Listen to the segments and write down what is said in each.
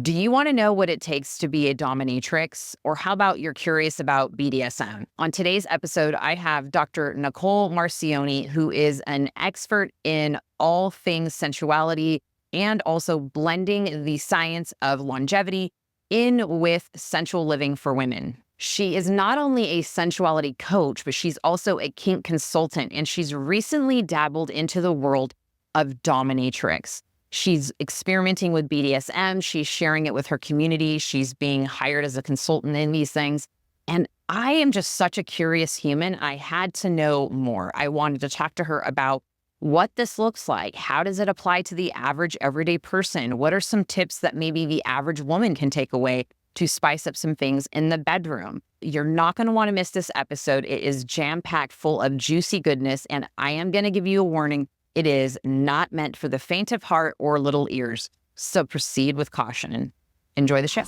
Do you want to know what it takes to be a dominatrix? Or how about you're curious about BDSM? On today's episode, I have Dr. Nicole Marcione, who is an expert in all things sensuality and also blending the science of longevity in with sensual living for women. She is not only a sensuality coach, but she's also a kink consultant, and she's recently dabbled into the world of dominatrix. She's experimenting with BDSM. She's sharing it with her community. She's being hired as a consultant in these things. And I am just such a curious human. I had to know more. I wanted to talk to her about what this looks like. How does it apply to the average everyday person? What are some tips that maybe the average woman can take away to spice up some things in the bedroom? You're not going to want to miss this episode. It is jam-packed full of juicy goodness. And I am going to give you a warning. It is not meant for the faint of heart or little ears. So proceed with caution. Enjoy the show.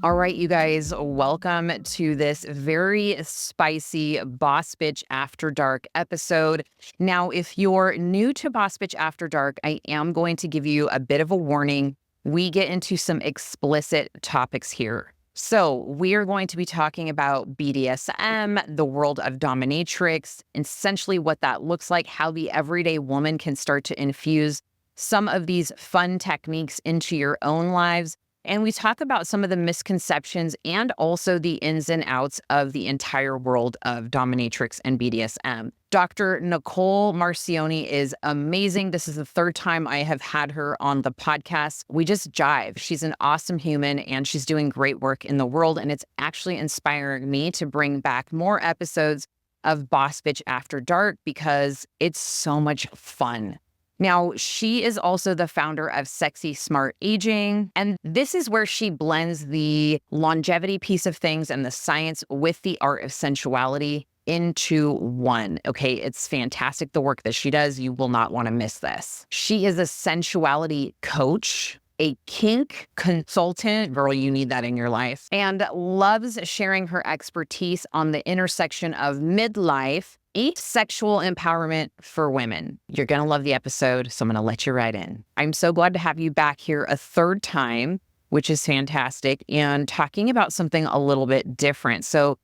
All right, you guys, welcome to this very spicy Boss Bitch After Dark episode. Now, if you're new to Boss Bitch After Dark, I am going to give you a bit of a warning. We get into some explicit topics here. So we are going to be talking about BDSM, the world of dominatrix, essentially what that looks like, how the everyday woman can start to infuse some of these fun techniques into your own lives. And we talk about some of the misconceptions and also the ins and outs of the entire world of dominatrix and BDSM. Dr. Nicole Marcione is amazing. This is the third time I have had her on the podcast. We just jive. She's an awesome human and she's doing great work in the world. And it's actually inspiring me to bring back more episodes of Boss Bitch After Dark because it's so much fun. Now, she is also the founder of Sexy Smart Aging, and this is where she blends the longevity piece of things and the science with the art of sensuality into one. Okay, it's fantastic, the work that she does. You will not want to miss this. She is a sensuality coach, a kink consultant, girl, you need that in your life, and loves sharing her expertise on the intersection of midlife, sexual empowerment for women. You're going to love the episode, so I'm going to let you right in. I'm so glad to have you back here a third time, which is fantastic, and talking about something a little bit different. So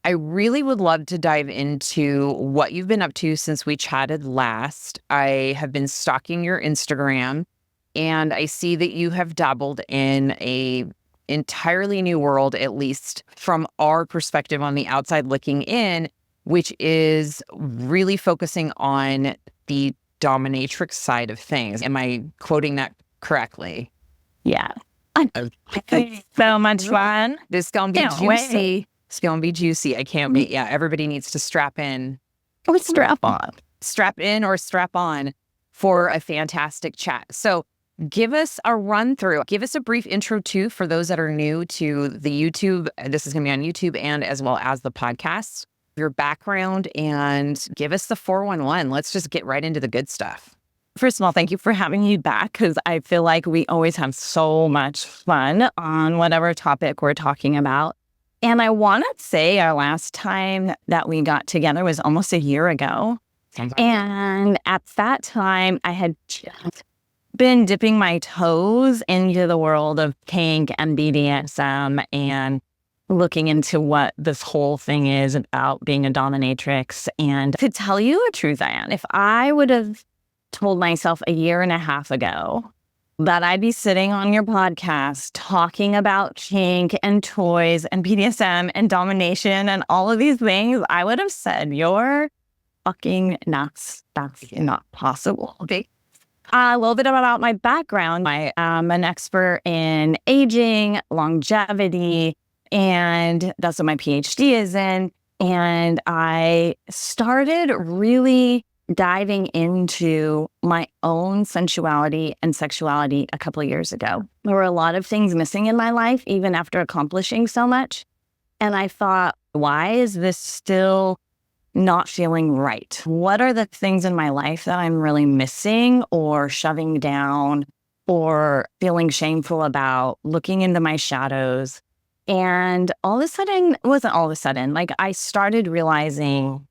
I really would love to dive into what you've been up to since we chatted last. I have been stalking your Instagram, and I see that you have dabbled in a entirely new world, at least from our perspective on the outside looking in, which is really focusing on the dominatrix side of things. Am I quoting that correctly? Yeah. It's so much fun. This is going to be juicy. It's going to be juicy. I can't wait. Yeah, everybody needs to strap in. Or strap on. Strap in or strap on for a fantastic chat. So give us a run through. Give us a brief intro too for those that are new to the YouTube. This is going to be on YouTube and as well as the podcast. Your background and give us the 411. Let's just get right into the good stuff. First of all, thank you for having me back because I feel like we always have so much fun on whatever topic we're talking about. And I want to say our last time that we got together was almost a year ago. And at that time, I had just been dipping my toes into the world of kink and BDSM and looking into what this whole thing is about being a dominatrix. And to tell you the truth, Anne, if I would have told myself a year and a half ago that I'd be sitting on your podcast talking about kink and toys and BDSM and domination and all of these things, I would have said, you're fucking nuts. That's not possible. Okay. A little bit about my background. I am an expert in aging, longevity, and that's what my PhD is in. And I started really diving into my own sensuality and sexuality a couple of years ago. There were a lot of things missing in my life, even after accomplishing so much. And I thought, why is this still not feeling right? What are the things in my life that I'm really missing or shoving down or feeling shameful about, looking into my shadows? And all of a sudden, it wasn't all of a sudden, like I started realizing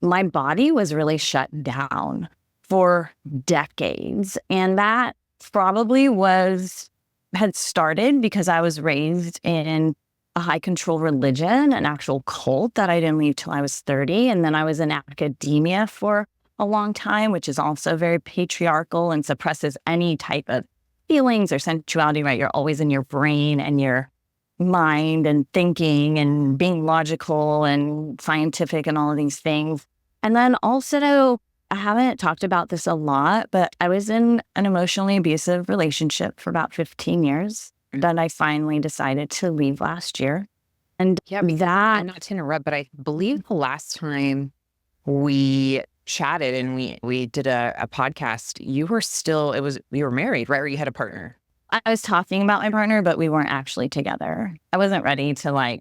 my body was really shut down for decades. And that probably had started because I was raised in a high control religion, an actual cult that I didn't leave till I was 30. And then I was in academia for a long time, which is also very patriarchal and suppresses any type of feelings or sensuality, right? You're always in your brain and your mind and thinking and being logical and scientific and all of these things. And then also, I haven't talked about this a lot, but I was in an emotionally abusive relationship for about 15 years. Then I finally decided to leave last year. And and not to interrupt, but I believe the last time we chatted and we did a podcast, you were married, right? Or you had a partner? I was talking about my partner, but we weren't actually together. I wasn't ready to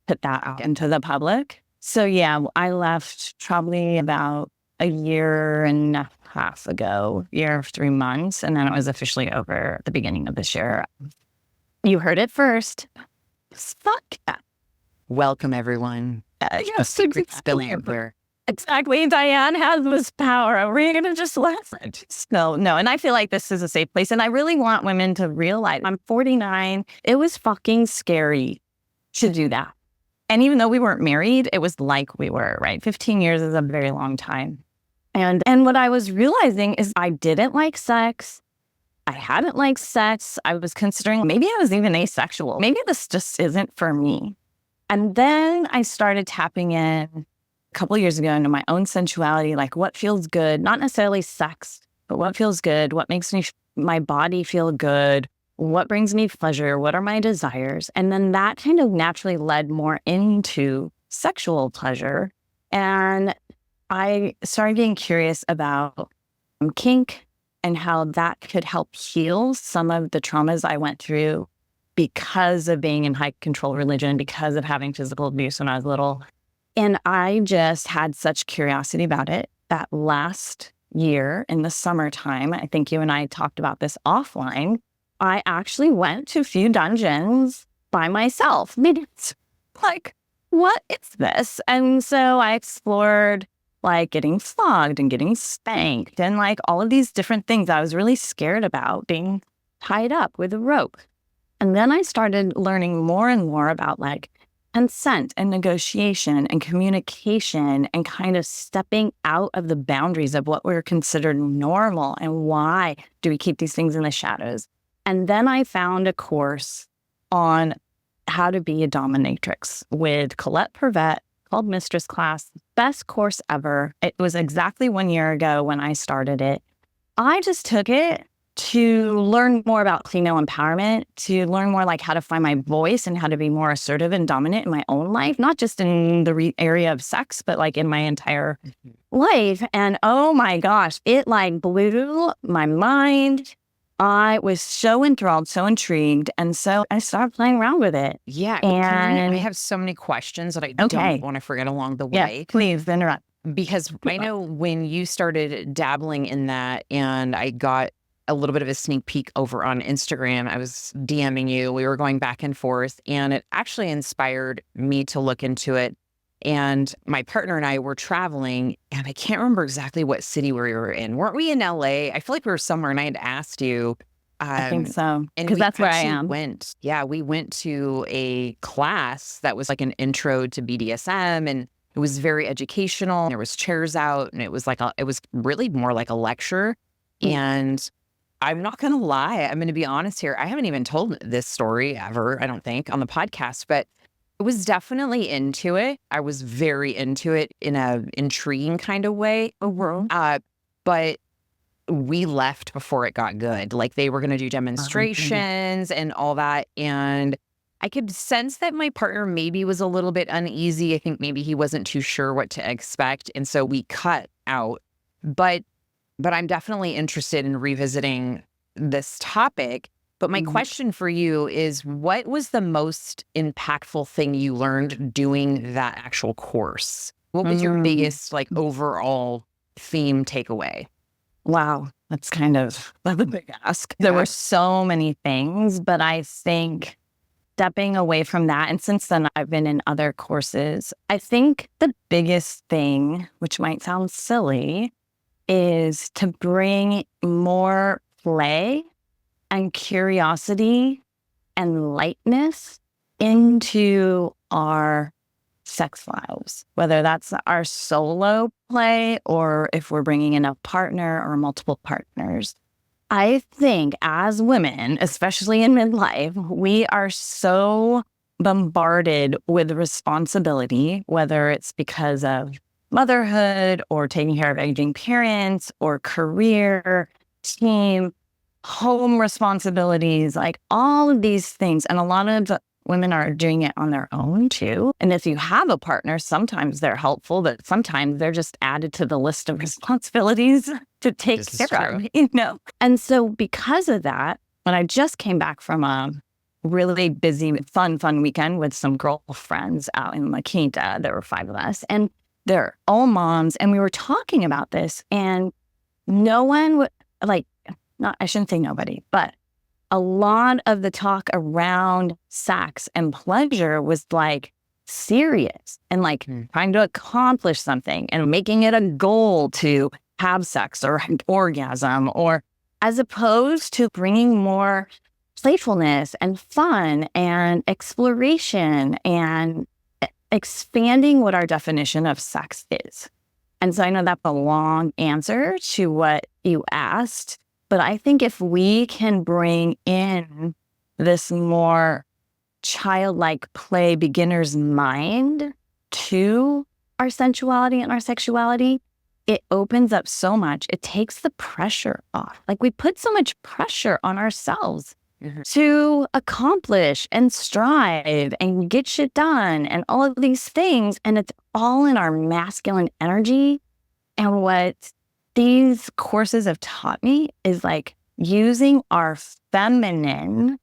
put that out into the public. So yeah, I left probably about a year and a half ago, year of 3 months. And then it was officially over at the beginning of this year. You heard it first. Fuck that. Welcome, everyone. Secrets spilling everywhere. Exactly. Diane has this power. We're going to just let it. No. And I feel like this is a safe place. And I really want women to realize I'm 49. It was fucking scary to do that. And even though we weren't married, it was like we were, right? 15 years is a very long time. And what I was realizing is I didn't like sex. I hadn't liked sex. I was considering maybe I was even asexual. Maybe this just isn't for me. And then I started tapping in a couple of years ago into my own sensuality, like what feels good, not necessarily sex, but what feels good, what makes my body feel good, what brings me pleasure, what are my desires. And then that kind of naturally led more into sexual pleasure. And I started getting curious about kink and how that could help heal some of the traumas I went through because of being in high control religion, because of having physical abuse when I was little. And I just had such curiosity about it that last year in the summertime, I think you and I talked about this offline, I actually went to a few dungeons by myself. It's like, what is this? And so I explored getting flogged and getting spanked and all of these different things I was really scared about, being tied up with a rope. And then I started learning more and more about consent and negotiation and communication and kind of stepping out of the boundaries of what were considered normal and why do we keep these things in the shadows. And then I found a course on how to be a dominatrix with Colette Purvette called Mistress Class. Best course ever. It was exactly 1 year ago when I started it. I just took it to learn more about female empowerment, to learn more how to find my voice and how to be more assertive and dominant in my own life, not just in the area of sex, but in my entire life. And oh my gosh, it blew my mind. I was so enthralled, so intrigued. And so I started playing around with it. Yeah. And I have so many questions that I don't want to forget along the way. Yeah, please interrupt. Because I know when you started dabbling in that and I got a little bit of a sneak peek over on Instagram, I was DMing you, we were going back and forth, and it actually inspired me to look into it. And my partner and I were traveling, and I can't remember exactly what city we were in. Weren't we in LA? I feel like we were somewhere, and I had asked you. I think so, because that's where I am. We went to a class that was an intro to BDSM, and it was very educational. There was chairs out, and it was it was really more like a lecture. And I'm not going to lie, I'm going to be honest here. I haven't even told this story ever, I don't think, on the podcast, but I was definitely into it. I was very into it in a intriguing kind of way. But we left before it got good. They were going to do demonstrations and all that. And I could sense that my partner maybe was a little bit uneasy. I think maybe he wasn't too sure what to expect. And so we cut out. But I'm definitely interested in revisiting this topic. But my question for you is, what was the most impactful thing you learned doing that actual course? What was your biggest overall theme takeaway? Wow, that's a big ask. There were so many things, but I think stepping away from that, and since then I've been in other courses, I think the biggest thing, which might sound silly, is to bring more play and curiosity and lightness into our sex lives, whether that's our solo play or if we're bringing in a partner or multiple partners. I think as women, especially in midlife, we are so bombarded with responsibility, whether it's because of motherhood or taking care of aging parents or career, team, home responsibilities, like all of these things. And a lot of women are doing it on their own too. And if you have a partner, sometimes they're helpful, but sometimes they're just added to the list of responsibilities to take care of, And so because of that, when I just came back from a really busy, fun weekend with some girlfriends out in La Quinta, there were 5 of us, and they're all moms. And we were talking about this, and no one would I shouldn't say nobody, but a lot of the talk around sex and pleasure was serious and trying to accomplish something and making it a goal to have sex or orgasm, or as opposed to bringing more playfulness and fun and exploration and expanding what our definition of sex is. And so I know that's a long answer to what you asked, but I think if we can bring in this more childlike play, beginner's mind to our sensuality and our sexuality, it opens up so much. It takes the pressure off. We put so much pressure on ourselves to accomplish and strive and get shit done and all of these things. And it's all in our masculine energy. And what these courses have taught me is using our feminine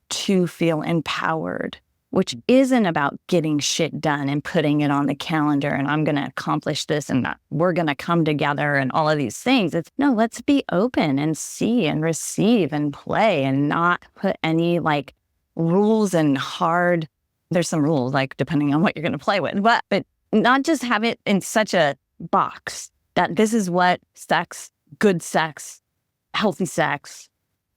to feel empowered, which isn't about getting shit done and putting it on the calendar and I'm going to accomplish this and we're going to come together and all of these things. It's no, let's be open and see and receive and play and not put any rules and hard. There's some rules depending on what you're going to play with, but not just have it in such a box that this is what sex, good sex, healthy sex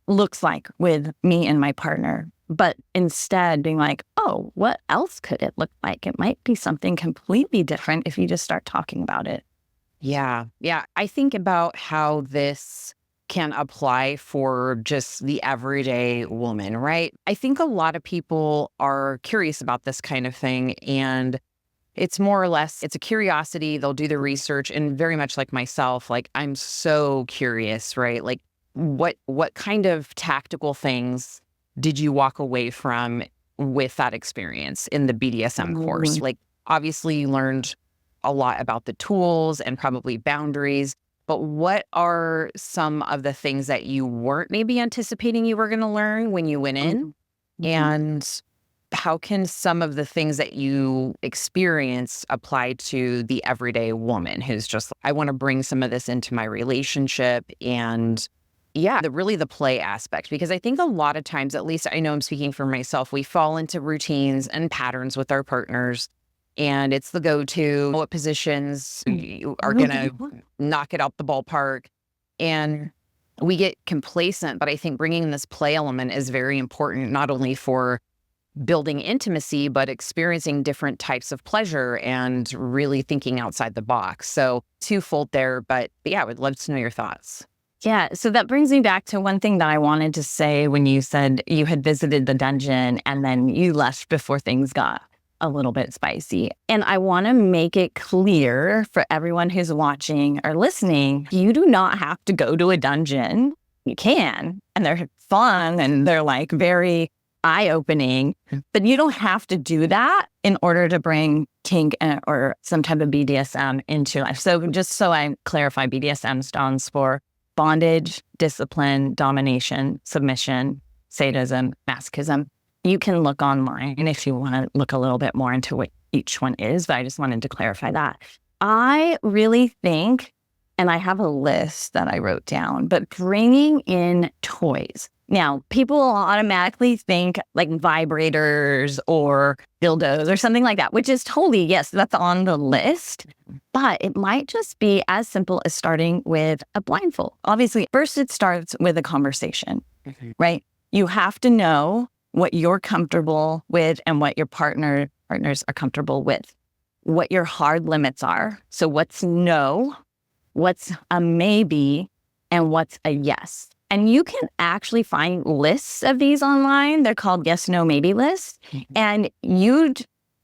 looks like with me and my partner. But instead being oh, what else could it look like? It might be something completely different if you just start talking about it. Yeah. I think about how this can apply for just the everyday woman, right? I think a lot of people are curious about this kind of thing, and it's more or less, it's a curiosity. They'll do the research, and very much like myself, I'm so curious, right? What kind of tactical things did you walk away from with that experience in the BDSM course? Obviously you learned a lot about the tools and probably boundaries, but what are some of the things that you weren't maybe anticipating you were going to learn when you went in? And how can some of the things that you experience apply to the everyday woman who's just, I want to bring some of this into my relationship? And really the play aspect, because I think a lot of times, at least I know I'm speaking for myself, we fall into routines and patterns with our partners, and it's the go-to, what positions are going to knock it out the ballpark. And we get complacent, but I think bringing this play element is very important, not only for building intimacy, but experiencing different types of pleasure and really thinking outside the box. So twofold there, but I would love to know your thoughts. Yeah, so that brings me back to one thing that I wanted to say when you said you had visited the dungeon and then you left before things got a little bit spicy. And I want to make it clear for everyone who's watching or listening, you do not have to go to a dungeon. You can, and they're fun and they're very eye-opening, but you don't have to do that in order to bring kink or some type of BDSM into life. So just so I clarify, BDSM stands for bondage, discipline, domination, submission, sadism, masochism. You can look online if you want to look a little bit more into what each one is, but I just wanted to clarify that. I really think, and I have a list that I wrote down, but bringing in toys, Now, people automatically think like vibrators or dildos or something like that, which is totally, yes, that's on the list. But it might just be as simple as starting with a blindfold. Obviously, first it starts with a conversation, right? You have to know what you're comfortable with and what your partners are comfortable with, what your hard limits are. So what's no, what's a maybe, and what's a yes. And you can actually find lists of these online. They're called yes, no, maybe lists. And you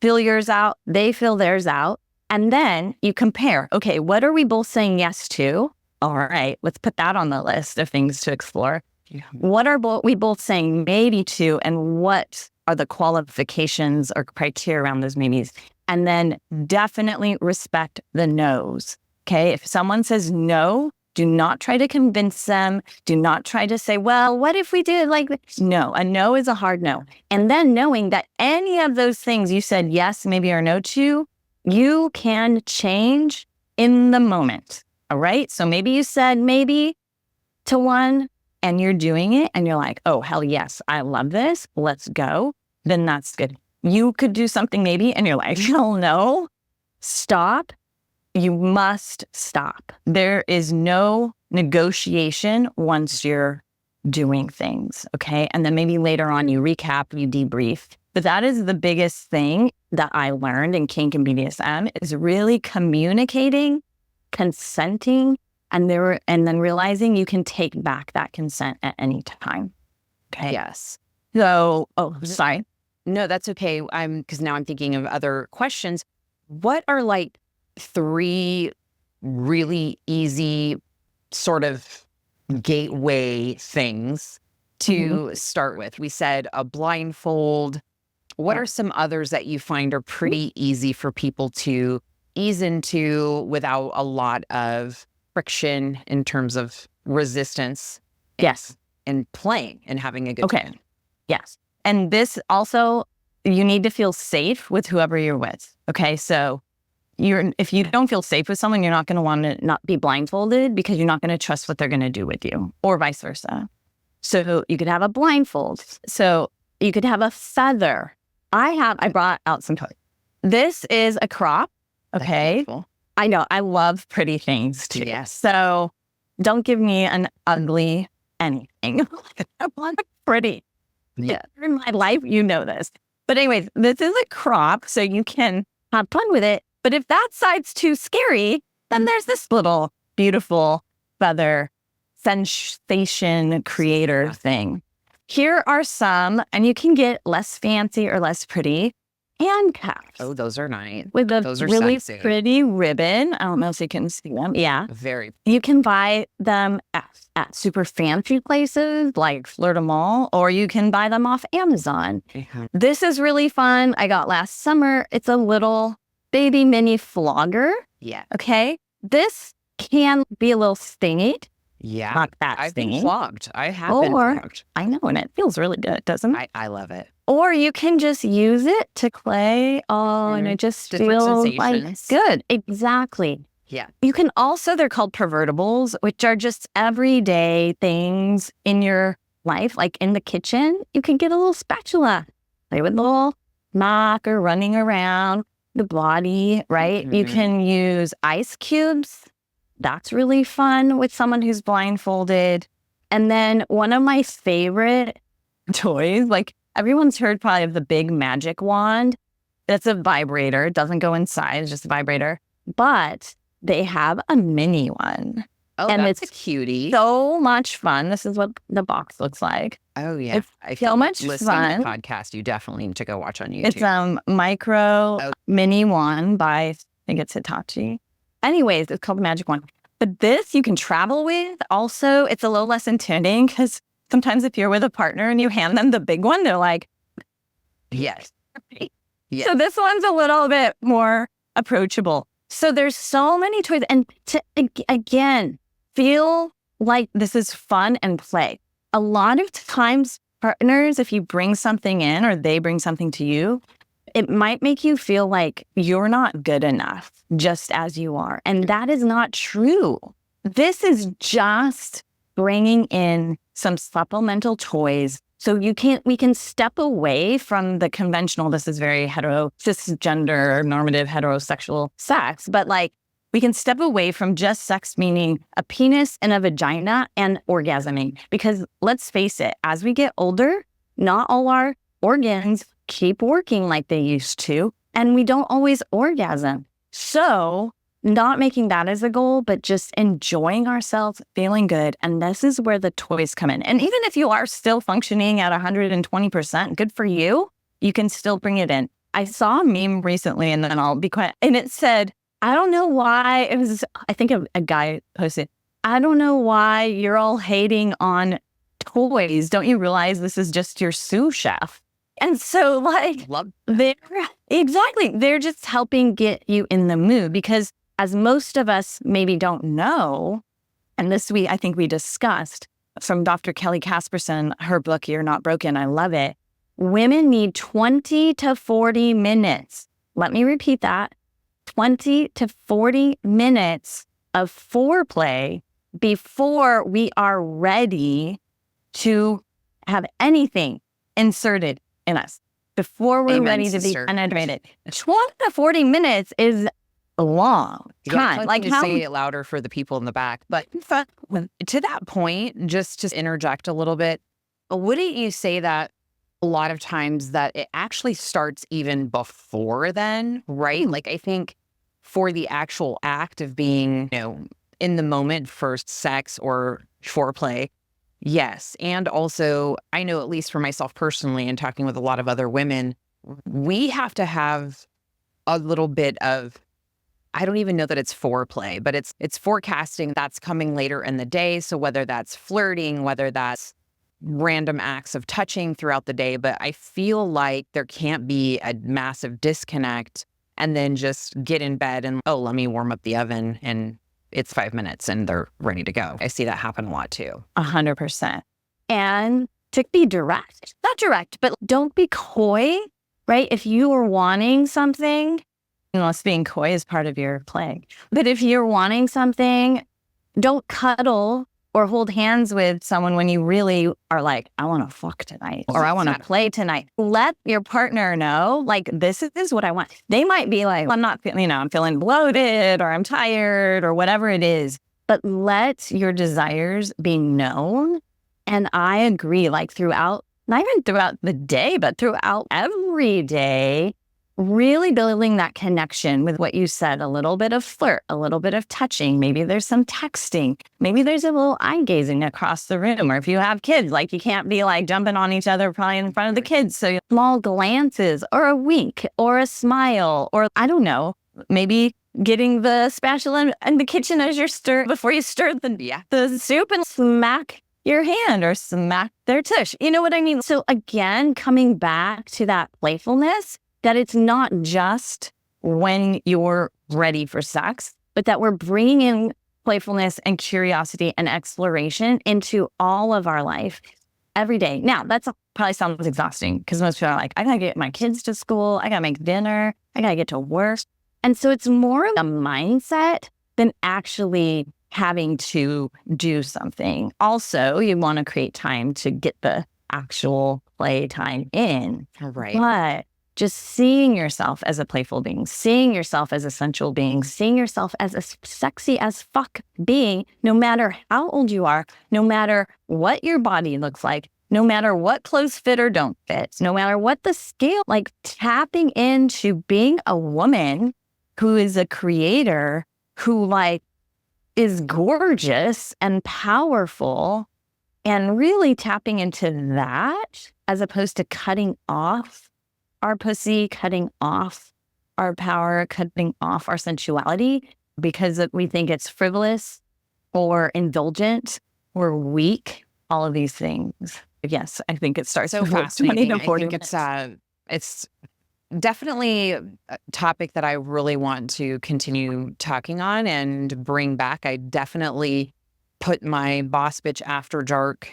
fill yours out, they fill theirs out. And then you compare, okay, what are we both saying yes to? All right, let's put that on the list of things to explore. What are we both saying maybe to, and what are the qualifications or criteria around those maybes? And then definitely respect the no's. Okay, if someone says no, do not try to convince them. Do not try to say, well, what if we did like this? No, a no is a hard no. And then knowing that any of those things you said yes, maybe, or no to, you can change in the moment. All right. So maybe you said maybe to one and you're doing it and you're like, oh, hell yes, I love this. Let's go. Then that's good. You could do something maybe and you're like, hell no, stop. You must stop. There is no negotiation once you're doing things, okay? And then maybe later on you recap, you debrief. But that is the biggest thing that I learned in kink and BDSM is really communicating, consenting, and then realizing you can take back that consent at any time. Okay. Yes. So, sorry. No, that's okay. Because now I'm thinking of other questions. What are like 3 really easy sort of gateway things to start with? We said a blindfold. What are some others that you find are pretty easy for people to ease into without a lot of friction in terms of resistance? Yes. And playing and having a good time. Yes. And this also, you need to feel safe with whoever you're with. Okay. So if you don't feel safe with someone, you're not going to want to not be blindfolded because you're not going to trust what they're going to do with you, or vice versa. So you could have a blindfold. So you could have a feather. I brought out some toys. This is a crop. Okay. I know. I love pretty things too. Yes. So don't give me an ugly anything. I want pretty. Yeah. In my life, you know this. But anyways, this is a crop, so you can have fun with it. But if that side's too scary, then there's this little beautiful feather sensation creator thing. Here are some, and you can get less fancy or less pretty, handcuffs. Oh, those are nice. With a Those are really sexy. pretty ribbon. I don't know if you can see them. Yeah. Very. You can buy them at super fancy places like Fleur de Mall, or you can buy them off Amazon. This is really fun. I got last summer. It's a little baby mini flogger. Yeah. Okay. This can be a little stingy. Yeah. Not that I've stingy. been flogged. I have been flogged. I know, and it feels really good, doesn't it? I love it. Or you can just use it to play. Oh, and it just Different feels like sensations. good. Exactly. Yeah. You can also, they're called pervertibles, which are just everyday things in your life. Like in the kitchen, you can get a little spatula, play with a little mop or running around the body, right? You can use ice cubes. That's really fun with someone who's blindfolded. And then one of my favorite toys, like everyone's heard probably of the big magic wand. That's a vibrator. It doesn't go inside. It's just a vibrator. But they have a mini one. Oh, and that's it's a cutie. so much fun. This is what the box looks like. Oh, yeah. It's I so much listening fun. to the podcast, you definitely need to go watch on YouTube. It's a micro mini one by, I think it's Hitachi. Anyways, it's called the Magic Wand. But this you can travel with. Also, it's a little less intimidating because sometimes if you're with a partner and you hand them the big one, they're like, yes. Yes. So this one's a little bit more approachable. So there's so many toys. And to, again, feel like this is fun and play. A lot of times, partners, if you bring something in or they bring something to you, it might make you feel like you're not good enough just as you are. And that is not true. This is just bringing in some supplemental toys. So we can step away from the conventional, this is very cisgender, normative, heterosexual sex, but like we can step away from just sex meaning a penis and a vagina and orgasming. Because let's face it, as we get older, not all our organs keep working like they used to, and we don't always orgasm. So not making that as a goal, but just enjoying ourselves, feeling good. And this is where the toys come in. And even if you are still functioning at 120%, good for you, you can still bring it in. I saw a meme recently, and then I'll be quiet. And it said, I don't know why, I think a guy posted, I don't know why you're all hating on toys. Don't you realize this is just your sous chef? And so like, they're just helping get you in the mood, because as most of us maybe don't know, and this I think we discussed from Dr. Kelly Casperson, her book, You're Not Broken, I love it. Women need 20 to 40 minutes. Let me repeat that. 20 to 40 minutes of foreplay before we are ready to have anything inserted in us, before we're ready to be penetrated. 20 to 40 minutes is long time. Like, how say it louder for the people in the back. But to that point, just to interject a little bit, wouldn't you say that a lot of times that it actually starts even before then, right? Like, I think for the actual act of being, in the moment for sex or foreplay, yes. And also, I know, at least for myself personally, and talking with a lot of other women, we have to have a little bit of, I don't even know that it's foreplay, but it's forecasting that's coming later in the day. So whether that's flirting, whether that's random acts of touching throughout the day, but I feel like there can't be a massive disconnect and then just get in bed and, oh, let me warm up the oven and it's 5 minutes and they're ready to go. I see that happen a lot too. 100%. And to be direct, not direct, but don't be coy, right? If you are wanting something, unless being coy is part of your play, but if you're wanting something, don't cuddle or hold hands with someone when you really are like, I want to fuck tonight, or I want to play tonight. Let your partner know, like, this is what I want. They might be like, I'm not feeling, I'm feeling bloated, or I'm tired, or whatever it is. But let your desires be known. And I agree, like throughout, not even throughout the day, but throughout every day, really building that connection with what you said, a little bit of flirt, a little bit of touching. Maybe there's some texting. Maybe there's a little eye gazing across the room. Or if you have kids, like, you can't be like jumping on each other probably in front of the kids. So small glances or a wink or a smile, or I don't know, maybe getting the spatula in the kitchen as you're before you stir the soup, and smack your hand or smack their tush. You know what I mean? So again, coming back to that playfulness, that it's not just when you're ready for sex, but that we're bringing in playfulness and curiosity and exploration into all of our life every day. Now, that's probably sounds exhausting, because most people are like, I gotta get my kids to school, I gotta make dinner, I gotta get to work. And so it's more of a mindset than actually having to do something. Also, you want to create time to get the actual play time in. Right. But just seeing yourself as a playful being, seeing yourself as a sensual being, seeing yourself as a sexy as fuck being, no matter how old you are, no matter what your body looks like, no matter what clothes fit or don't fit, no matter what the scale, like tapping into being a woman who is a creator, who like is gorgeous and powerful, and really tapping into that, as opposed to cutting off our pussy, cutting off our power, cutting off our sensuality because we think it's frivolous or indulgent or weak, all of these things. Yes, I think it starts so fascinating. I think it's definitely a topic that I really want to continue talking on and bring back. I definitely put my boss bitch after dark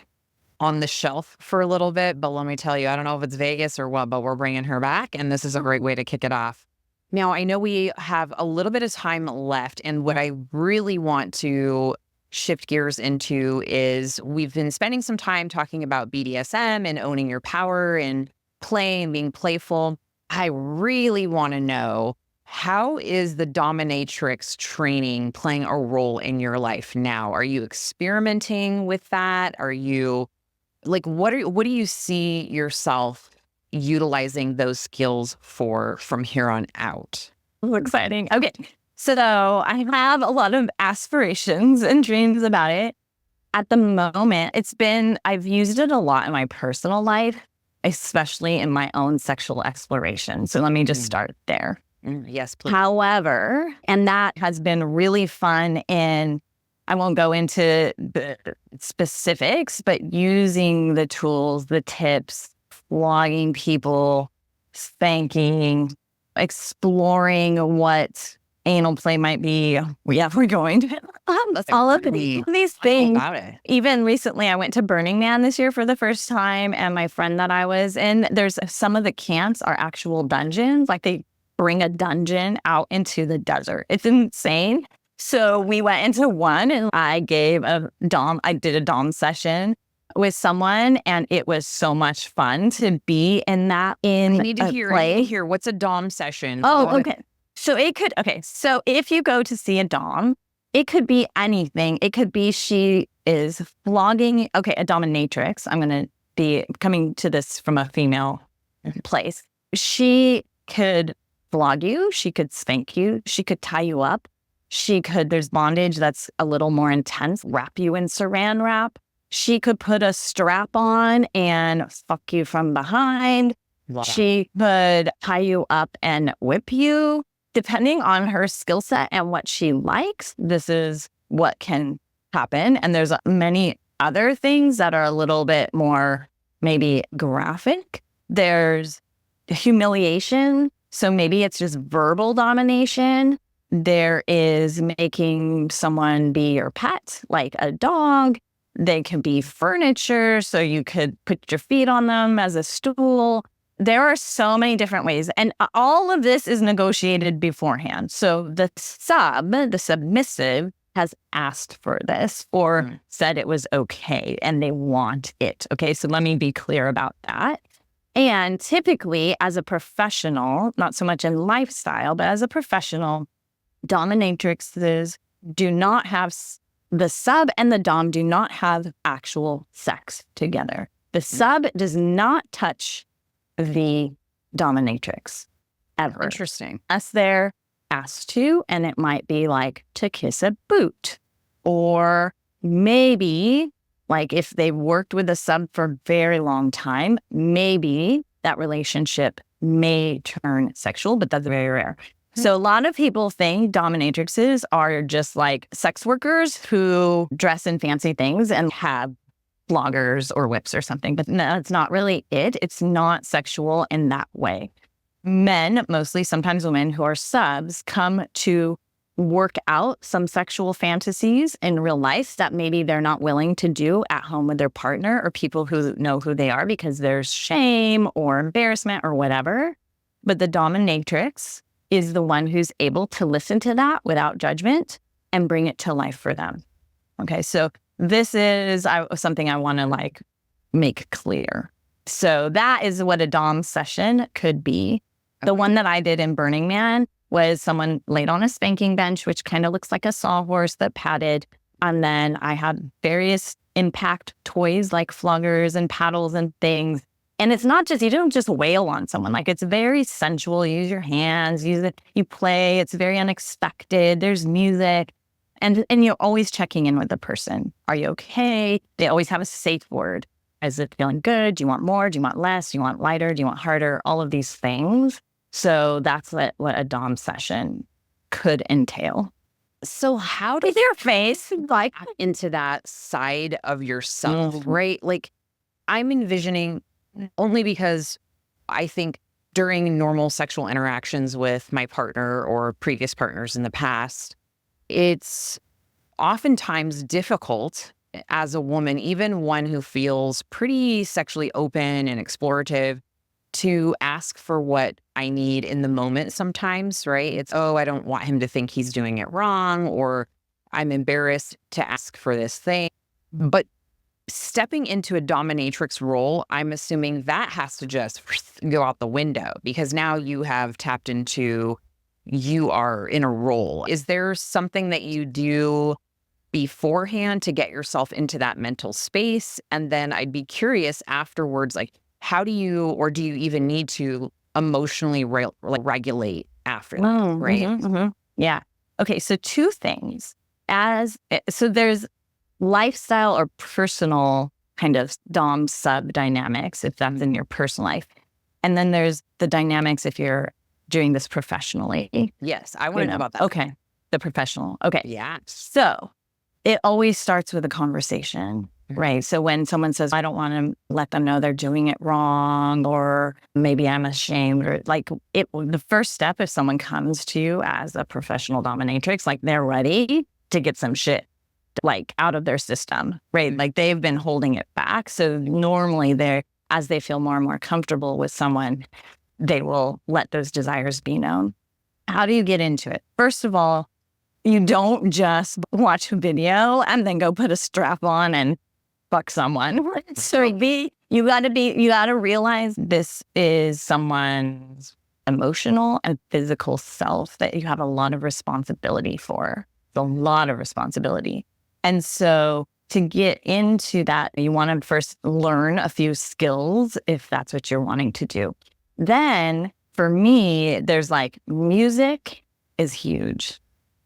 on the shelf for a little bit, but let me tell you, I don't know if it's Vegas or what, but we're bringing her back, and this is a great way to kick it off. Now, I know we have a little bit of time left, and what I really want to shift gears into is we've been spending some time talking about BDSM and owning your power and play and being playful. I really want to know, how is the dominatrix training playing a role in your life now? Are you experimenting with that? Are you like, what do you see yourself utilizing those skills for from here on out? Oh, exciting. Okay. So though I have a lot of aspirations and dreams about it. At the moment, I've used it a lot in my personal life, especially in my own sexual exploration. So let me just start there. Yes, please. However, and that has been really fun, and I won't go into the specifics, but using the tools, the tips, flogging people, spanking, exploring what anal play might be. Yeah, we're going to all of these things. About it. Even recently, I went to Burning Man this year for the first time, and my friend that I was in, there's some of the camps are actual dungeons. Like they bring a dungeon out into the desert. It's insane. So we went into one, and I did a dom session with someone, and it was so much fun to be in that. I need to hear what's a dom session. Oh, okay. So so if you go to see a dom, it could be anything. It could be she is flogging, a dominatrix. I'm going to be coming to this from a female place. She could flog you. She could spank you. She could tie you up. There's bondage that's a little more intense, wrap you in saran wrap. She could put a strap on and fuck you from behind. She could tie you up and whip you. Depending on her skill set and what she likes, this is what can happen. And there's many other things that are a little bit more maybe graphic. There's humiliation. So maybe it's just verbal domination. There is making someone be your pet, like a dog. They can be furniture, so you could put your feet on them as a stool. There are so many different ways. And all of this is negotiated beforehand. So the submissive, has asked for this or said it was okay and they want it. Okay, so let me be clear about that. And typically, as a professional, not so much in lifestyle, but as a professional, dominatrixes do not have, the sub and the dom do not have actual sex together. The sub does not touch the dominatrix ever. Interesting. Unless they're asked to, and it might be like to kiss a boot, or maybe like if they've worked with a sub for a very long time, maybe that relationship may turn sexual, but that's very rare. So a lot of people think dominatrixes are just like sex workers who dress in fancy things and have floggers or whips or something. But no, it's not really it. It's not sexual in that way. Men, mostly sometimes women who are subs, come to work out some sexual fantasies in real life that maybe they're not willing to do at home with their partner or people who know who they are because there's shame or embarrassment or whatever. But the dominatrix is the one who's able to listen to that without judgment and bring it to life for them. Okay, so this is something I want to like make clear. So that is what a dom session could be. The one that I did in Burning Man was someone laid on a spanking bench, which kind of looks like a sawhorse that padded. And then I had various impact toys like floggers and paddles and things. And it's not just, you don't just wail on someone. Like, it's very sensual. You use your hands, you play. It's very unexpected. There's music. And you're always checking in with the person. Are you okay? They always have a safe word. Is it feeling good? Do you want more? Do you want less? Do you want lighter? Do you want harder? All of these things. So that's what a dom session could entail. So how does your face like into that side of yourself, right? Like, I'm envisioning, only because I think during normal sexual interactions with my partner or previous partners in the past, it's oftentimes difficult as a woman, even one who feels pretty sexually open and explorative, to ask for what I need in the moment sometimes, right? It's, oh, I don't want him to think he's doing it wrong, or I'm embarrassed to ask for this thing. But stepping into a dominatrix role, I'm assuming that has to just go out the window because now you have tapped into, you are in a role. Is there something that you do beforehand to get yourself into that mental space? And then I'd be curious afterwards, like, how do you, or do you even need to emotionally regulate after that, right? Yeah. Okay, so two things. So there's lifestyle or personal kind of dom sub dynamics, if that's in your personal life. And then there's the dynamics if you're doing this professionally. Yes, I want to know about that. Okay, the professional. Okay. Yeah. So it always starts with a conversation, right? So when someone says, I don't want to let them know they're doing it wrong, or maybe I'm ashamed, or like the first step, if someone comes to you as a professional dominatrix, like they're ready to get some shit like out of their system, right? Like they've been holding it back. So normally as they feel more and more comfortable with someone, they will let those desires be known. How do you get into it? First of all, you don't just watch a video and then go put a strap on and fuck someone. So you gotta realize this is someone's emotional and physical self that you have a lot of responsibility for. It's a lot of responsibility. And so to get into that, you want to first learn a few skills if that's what you're wanting to do. Then for me, there's like music is huge.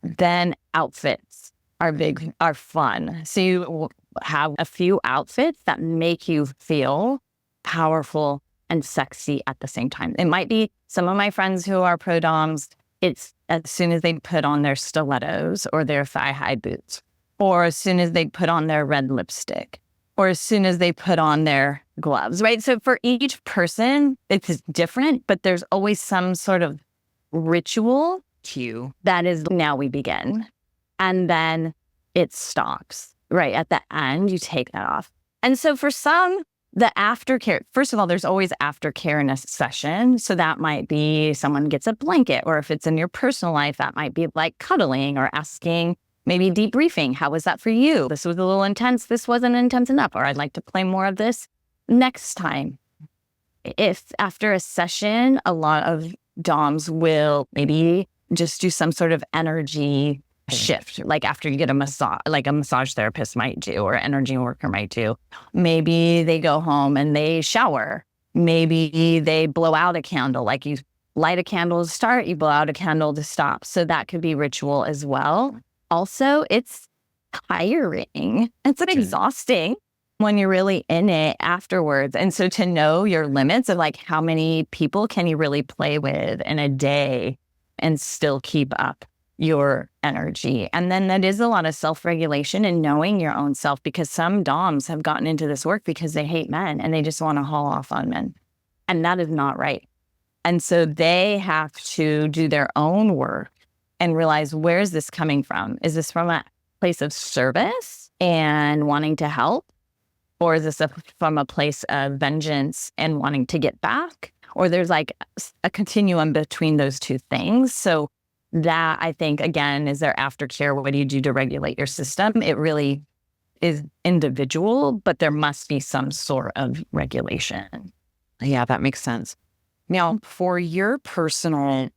Then outfits are fun. So you have a few outfits that make you feel powerful and sexy at the same time. It might be some of my friends who are pro doms, it's as soon as they put on their stilettos or their thigh-high boots, or as soon as they put on their red lipstick, or as soon as they put on their gloves, right? So for each person, it's different, but there's always some sort of ritual cue that is now we begin. And then it stops, right? At the end, you take that off. And so for some, the aftercare, first of all, there's always aftercare in a session. So that might be someone gets a blanket, or if it's in your personal life, that might be like cuddling or asking, maybe debriefing. How was that for you? This was a little intense. This wasn't intense enough. Or I'd like to play more of this next time. If after a session, a lot of doms will maybe just do some sort of energy shift, like after you get a massage, like a massage therapist might do, or an energy worker might do. Maybe they go home and they shower. Maybe they blow out a candle, like you light a candle to start, you blow out a candle to stop. So that could be ritual as well. Also, it's tiring. It's exhausting when you're really in it afterwards. And so to know your limits of like how many people can you really play with in a day and still keep up your energy. And then that is a lot of self-regulation and knowing your own self, because some doms have gotten into this work because they hate men and they just want to haul off on men. And that is not right. And so they have to do their own work and realize, where is this coming from? Is this from a place of service and wanting to help? Or is this from a place of vengeance and wanting to get back? Or there's like a continuum between those two things. So that, I think, again, is their aftercare. What do you do to regulate your system? It really is individual, but there must be some sort of regulation. Yeah, that makes sense. Now, for your personal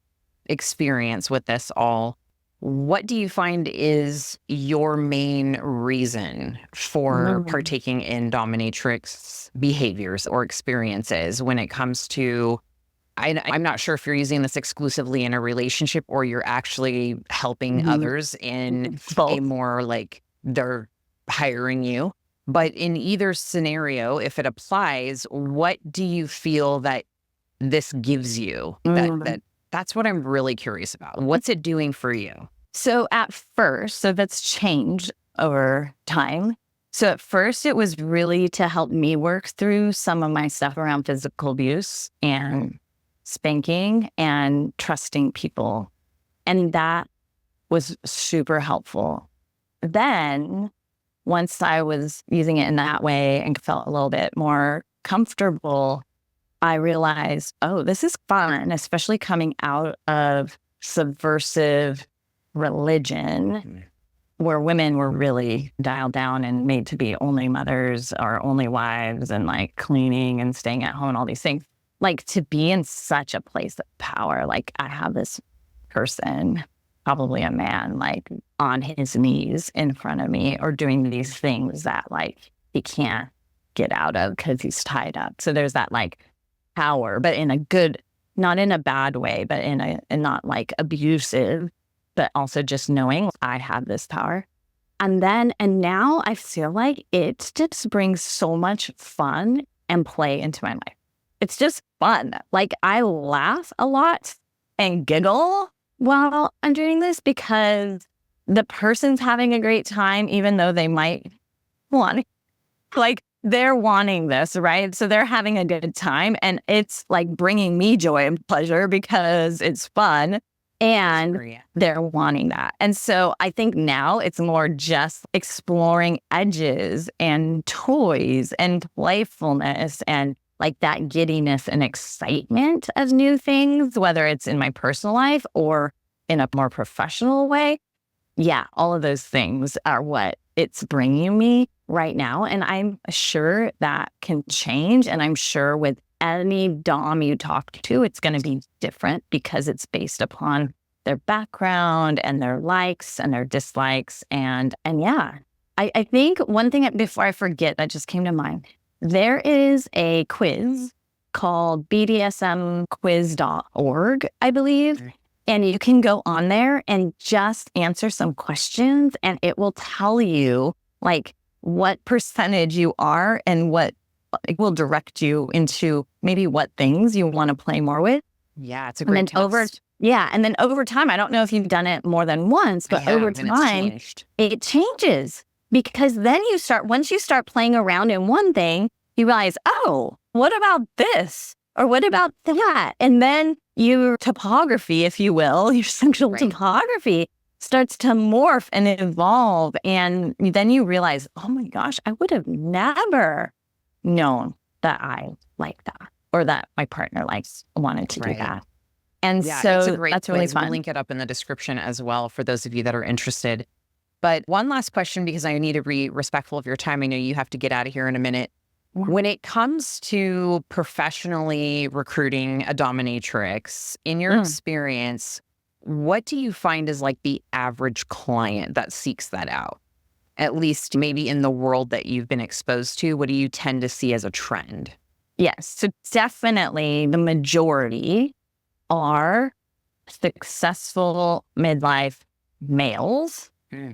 experience with this all, what do you find is your main reason for partaking in dominatrix behaviors or experiences when it comes to, I'm not sure if you're using this exclusively in a relationship or you're actually helping others in a more like they're hiring you. But in either scenario, if it applies, what do you feel that this gives you? That's what I'm really curious about. What's it doing for you? So at first, so that's changed over time. So at first, it was really to help me work through some of my stuff around physical abuse and spanking and trusting people. And that was super helpful. Then once I was using it in that way and felt a little bit more comfortable, I realized, oh, this is fun, especially coming out of subversive religion. where women were really dialed down and made to be only mothers or only wives and like cleaning and staying at home and all these things. Like to be in such a place of power, like I have this person, probably a man, like on his knees in front of me or doing these things that like he can't get out of because he's tied up. So there's that like power, but in a good, not in a bad way, but in a and not like abusive, but also just knowing I have this power. And now I feel like it just brings so much fun and play into my life. It's just fun. Like I laugh a lot and giggle while I'm doing this because the person's having a great time, even though they might want, like they're wanting this, right? So they're having a good time and it's like bringing me joy and pleasure because it's fun and they're wanting that. And so I think now it's more just exploring edges and toys and playfulness and like that giddiness and excitement of new things, whether it's in my personal life or in a more professional way. Yeah, all of those things are what it's bringing me right now. And I'm sure that can change. And I'm sure with any Dom you talk to, it's going to be different because it's based upon their background and their likes and their dislikes. And yeah, I think one thing before I forget that just came to mind, there is a quiz called BDSMquiz.org, I believe. And you can go on there and just answer some questions and it will tell you like what percentage you are and what it will direct you into maybe what things you want to play more with. Yeah, it's a great test. And then over time, I don't know if you've done it more than once, but over time, it changes because then once you start playing around in one thing, you realize, oh, what about this? Or what about that? And then your topography, if you will, your sexual topography starts to morph and evolve. And then you realize, oh my gosh, I would have never known that I like that or that my partner wanted to do that. And so it's a great that's really fun. We'll link it up in the description as well for those of you that are interested. But one last question, because I need to be respectful of your time. I know you have to get out of here in a minute. When it comes to professionally recruiting a dominatrix, in your experience, what do you find is like the average client that seeks that out? At least maybe in the world that you've been exposed to, what do you tend to see as a trend? Yes, so definitely the majority are successful midlife males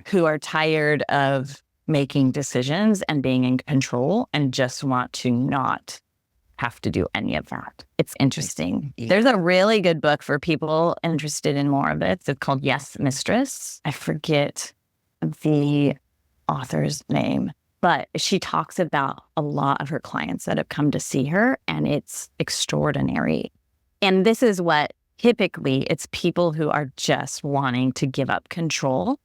who are tired of making decisions and being in control and just want to not have to do any of that. It's interesting. Yeah. There's a really good book for people interested in more of it. It's called Yes, Mistress. I forget the author's name, but she talks about a lot of her clients that have come to see her, and it's extraordinary. And this is what typically it's people who are just wanting to give up control.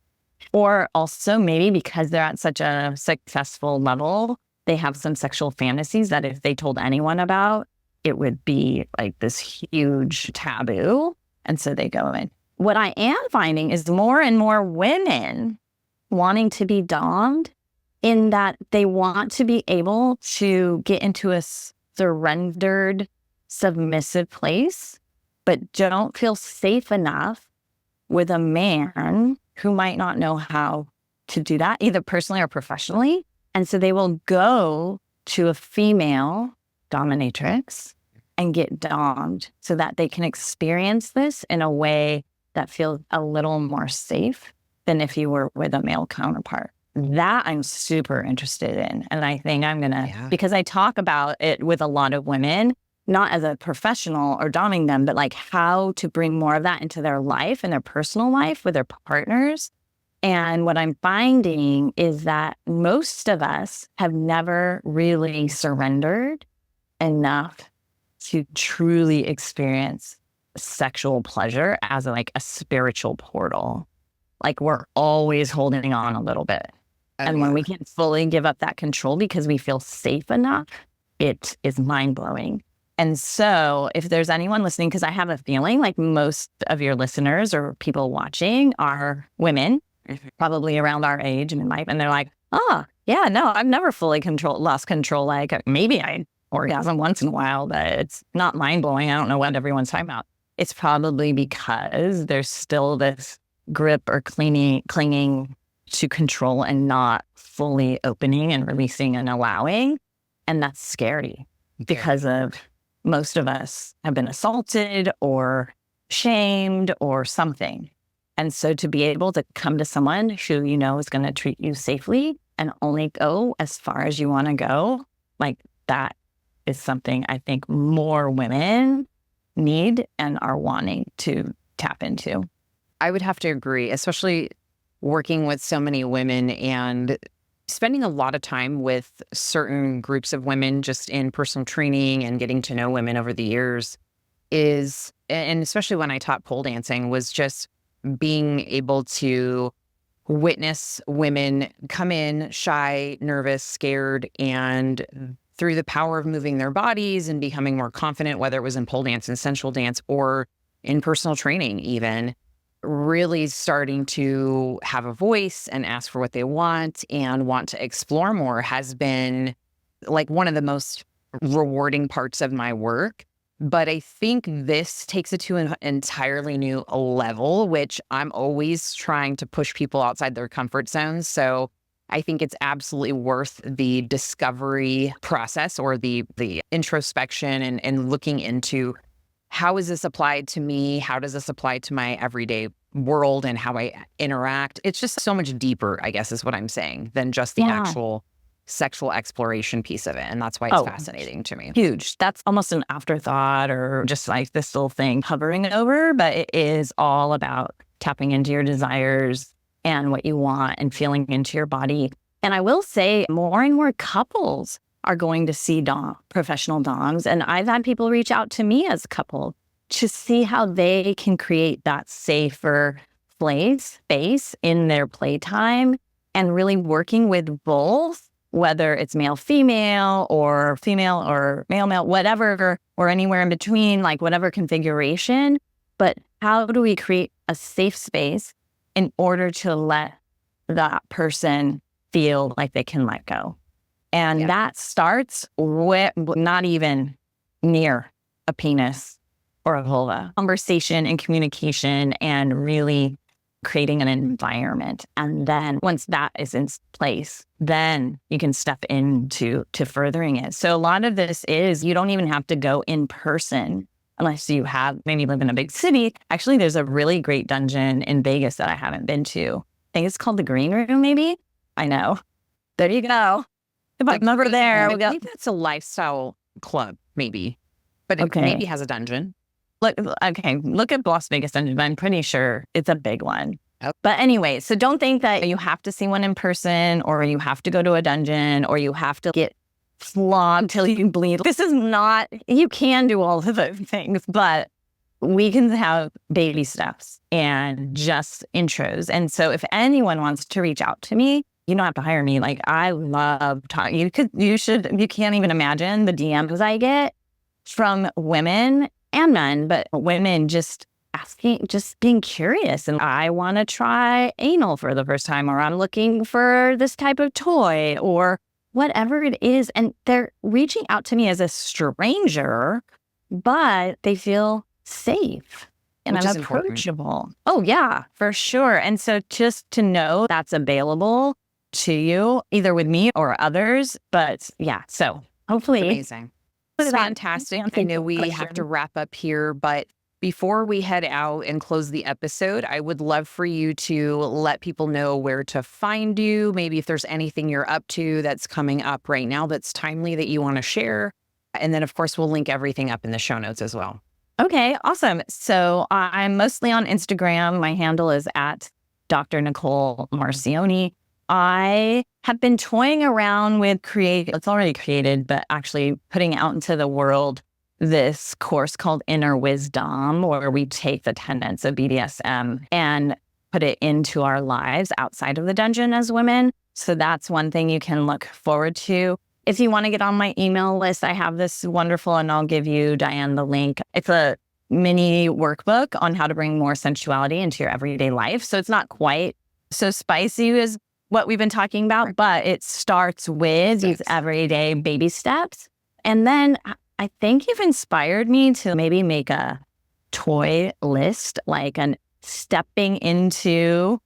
Or also maybe because they're at such a successful level, they have some sexual fantasies that if they told anyone about, it would be like this huge taboo. And so they go in. What I am finding is more and more women wanting to be dommed in that they want to be able to get into a surrendered, submissive place, but don't feel safe enough with a man who might not know how to do that, either personally or professionally. And so they will go to a female dominatrix and get dommed so that they can experience this in a way that feels a little more safe than if you were with a male counterpart. That I'm super interested in. And I think I'm going to, because I talk about it with a lot of women, not as a professional or doming them, but like how to bring more of that into their life and their personal life with their partners. And what I'm finding is that most of us have never really surrendered enough to truly experience sexual pleasure as like a spiritual portal. Like we're always holding on a little bit. And when we can fully give up that control because we feel safe enough, it is mind-blowing. And so if there's anyone listening, because I have a feeling like most of your listeners or people watching are women probably around our age and in life. And they're like, oh, yeah, no, I've never fully lost control. Like maybe I orgasm once in a while, but it's not mind blowing. I don't know what everyone's talking about. It's probably because there's still this grip or clinging to control and not fully opening and releasing and allowing. And that's scary because of most of us have been assaulted or shamed or something. And so to be able to come to someone who you know is going to treat you safely and only go as far as you want to go, like that is something I think more women need and are wanting to tap into. I would have to agree, especially working with so many women and spending a lot of time with certain groups of women just in personal training and getting to know women over the years is, and especially when I taught pole dancing, was just being able to witness women come in shy, nervous, scared, and through the power of moving their bodies and becoming more confident, whether it was in pole dance and sensual dance or in personal training even, really starting to have a voice and ask for what they want and want to explore more has been like one of the most rewarding parts of my work. But I think this takes it to an entirely new level, which I'm always trying to push people outside their comfort zones. So I think it's absolutely worth the discovery process or the introspection and looking into how is this applied to me? How does this apply to my everyday world and how I interact? It's just so much deeper, I guess is what I'm saying, than just the actual sexual exploration piece of it. And that's why it's fascinating to me. Huge. That's almost an afterthought or just like this little thing hovering over, but it is all about tapping into your desires and what you want and feeling into your body. And I will say more and more couples are going to see professional doms. And I've had people reach out to me as a couple to see how they can create that safer space in their playtime and really working with both, whether it's male-female or male-male, whatever, or anywhere in between, like whatever configuration. But how do we create a safe space in order to let that person feel like they can let go? And that starts with not even near a penis or a vulva. Conversation and communication and really creating an environment. And then once that is in place, then you can step into furthering it. So a lot of this is you don't even have to go in person unless you have maybe live in a big city. Actually, there's a really great dungeon in Vegas that I haven't been to. I think it's called the Green Room, maybe. I know. There you go. If I'm never there, I think that's a lifestyle club, maybe. But it maybe has a dungeon. Look at Las Vegas Dungeon. I'm pretty sure it's a big one. Okay. But anyway, so don't think that you have to see one in person or you have to go to a dungeon or you have to get flogged till you bleed. This is not, you can do all of those things, but we can have baby steps and just intros. And so if anyone wants to reach out to me, you don't have to hire me. Like I love talking. You can't even imagine the DMs I get from women and men, but women just asking, just being curious. And I want to try anal for the first time, or I'm looking for this type of toy or whatever it is. And they're reaching out to me as a stranger, but they feel safe. And I'm approachable. Important. Oh, yeah, for sure. And so just to know that's available to you, either with me or others. But yeah, so hopefully. Amazing. It's fantastic. I know we have to wrap up here, but before we head out and close the episode, I would love for you to let people know where to find you. Maybe if there's anything you're up to that's coming up right now that's timely that you want to share. And then, of course, we'll link everything up in the show notes as well. Okay, awesome. So I'm mostly on Instagram. My handle is at Dr. Nicole Marcione. I have been toying around with it's already created, but actually putting out into the world this course called Inner Wisdom, where we take the tenets of BDSM and put it into our lives outside of the dungeon as women. So that's one thing you can look forward to. If you want to get on my email list, I have this wonderful, and I'll give you, Diane, the link. It's a mini workbook on how to bring more sensuality into your everyday life. So it's not quite So spicy is what we've been talking about, but it starts with these everyday baby steps. And then I think you've inspired me to maybe make a toy list, like an stepping into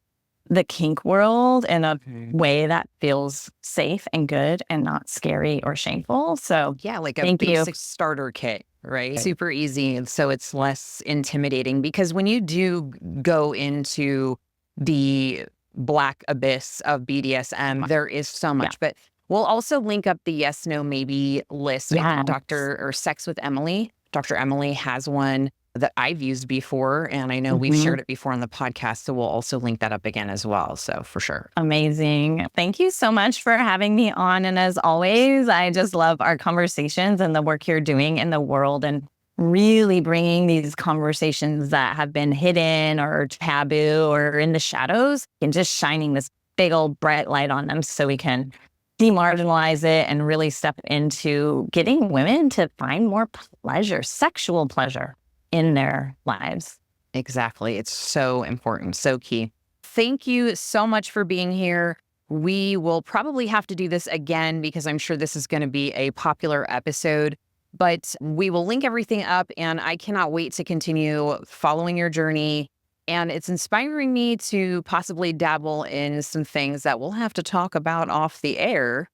the kink world in a way that feels safe and good and not scary or shameful. So yeah, like a thank you. basic starter kit, right? Super easy. And so it's less intimidating, because when you do go into the black abyss of BDSM, there is so much. But we'll also link up the yes, no, maybe list with Sex with Emily. Dr. Emily has one that I've used before, and I know we've shared it before on the podcast, so we'll also link that up again as well. So for sure. Amazing. Thank you so much for having me on. And as always, I just love our conversations and the work you're doing in the world, and really bringing these conversations that have been hidden or taboo or in the shadows and just shining this big old bright light on them so we can demarginalize it and really step into getting women to find more pleasure, sexual pleasure in their lives. Exactly. It's so important, so key. Thank you so much for being here. We will probably have to do this again, because I'm sure this is going to be a popular episode, but we will link everything up, and I cannot wait to continue following your journey. And it's inspiring me to possibly dabble in some things that we'll have to talk about off the air.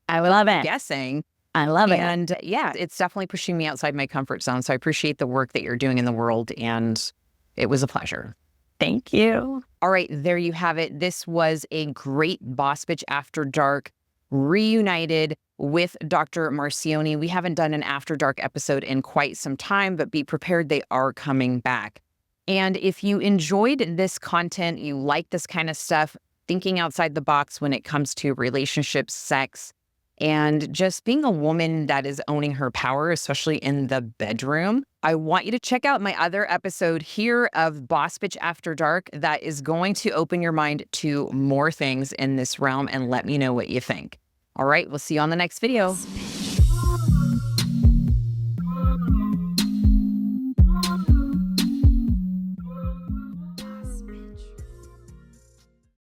I love it. Guessing. I love it. And yeah, it's definitely pushing me outside my comfort zone. So I appreciate the work that you're doing in the world, and it was a pleasure. Thank you. All right, there you have it. This was a great Boss Bitch After Dark reunited with Dr. Marcione. We haven't done an After Dark episode in quite some time, but be prepared, they are coming back. And if you enjoyed this content, you like this kind of stuff, thinking outside the box when it comes to relationships, sex, and just being a woman that is owning her power, especially in the bedroom, I want you to check out my other episode here of Boss Bitch After Dark that is going to open your mind to more things in this realm, and let me know what you think. All right, we'll see you on the next video.